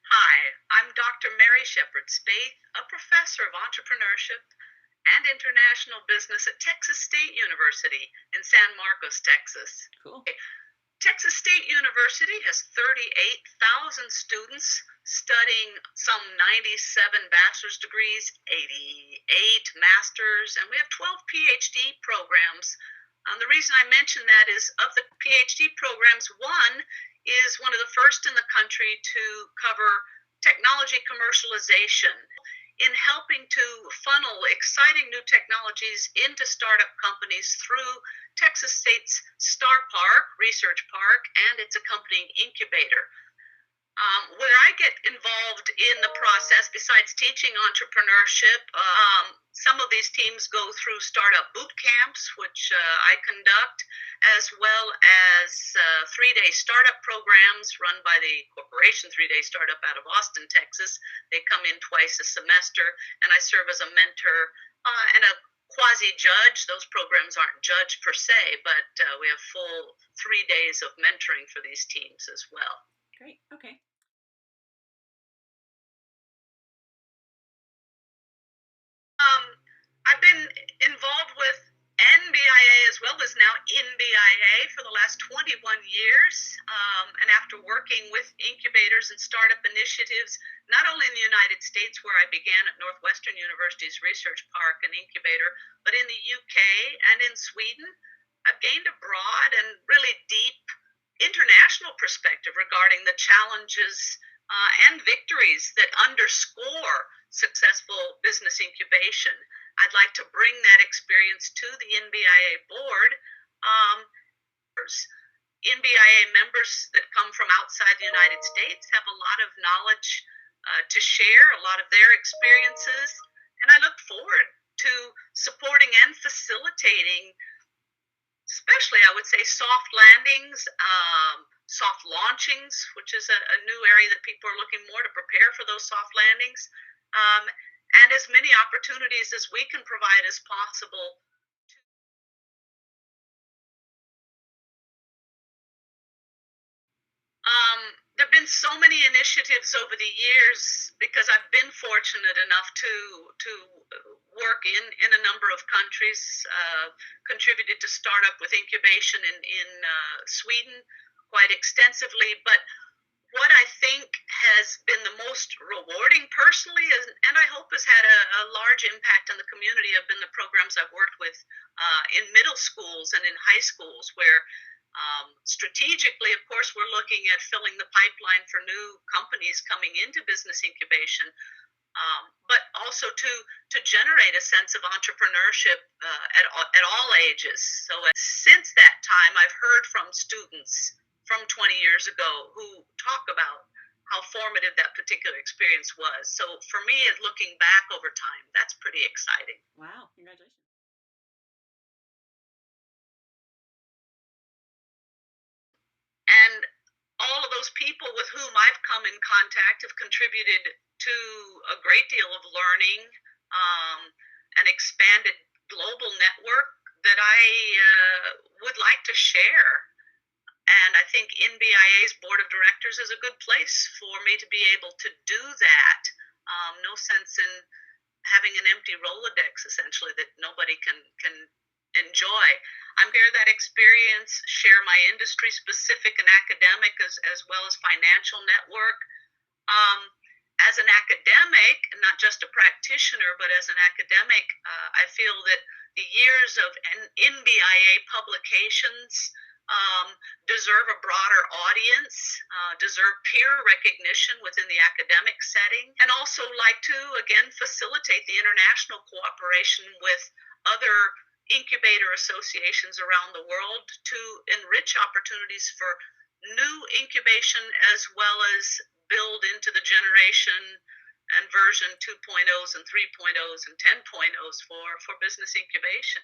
Hi, I'm Dr. Mary Spaeth, a professor of entrepreneurship and international business at Texas State University in San Marcos, Texas. Cool. Texas State University has 38,000 students studying some 97 bachelor's degrees, 88 masters, and we have 12 PhD programs. The reason I mention that is of the PhD programs, one is one of the first in the country to cover technology commercialization in helping to funnel exciting new technologies into startup companies through Texas State's Star Park Research Park and its accompanying incubator. Where I get involved in the process, besides teaching entrepreneurship, some of these teams go through startup boot camps, which I conduct, as well as 3-day startup programs run by the corporation 3-day startup out of Austin, Texas. They come in twice a semester, and I serve as a mentor and a quasi judge. Those programs aren't judged per se, but we have full 3 days of mentoring for these teams as well. Great. Okay. I've been involved with NBIA as well as now InBIA for the last 21 years. And after working with incubators and startup initiatives, not only in the United States, where I began at Northwestern University's Research Park and Incubator, but in the UK and in Sweden, I've gained a broad and really deep international perspective regarding the challenges and victories that underscore successful business incubation. I'd like to bring that experience to the NBIA board. NBIA members that come from outside the United States have a lot of knowledge to share, a lot of their experiences, and I look forward to supporting and facilitating, especially I would say, soft landings, soft launchings, which is a new area that people are looking more to prepare for those soft landings, and as many opportunities as we can provide as possible. There have been so many initiatives over the years because I've been fortunate enough to work in a number of countries. Contributed to startup with incubation in Sweden quite extensively, but what I think has been the most rewarding personally, and I hope has had a large impact on the community, have been the programs I've worked with in middle schools and in high schools, where strategically, of course, we're looking at filling the pipeline for new companies coming into business incubation, but also to generate a sense of entrepreneurship at all ages. So since that time, I've heard from students from 20 years ago who talk about how formative that particular experience was. So for me, looking back over time, that's pretty exciting. Wow. Congratulations. And all of those people with whom I've come in contact have contributed to a great deal of learning, an expanded global network that I would like to share. And I think NBIA's board of directors is a good place for me to be able to do that. No sense in having an empty Rolodex, essentially, that nobody can enjoy. I'm share that experience, share my industry specific and academic as well as financial network. Um, as an academic, not just a practitioner, but as an academic, I feel that the years of NBIA publications deserve a broader audience, deserve peer recognition within the academic setting, and also like to, again, facilitate the international cooperation with other incubator associations around the world to enrich opportunities for new incubation as well as build into the generation and version 2.0s and 3.0s and 10.0s for business incubation.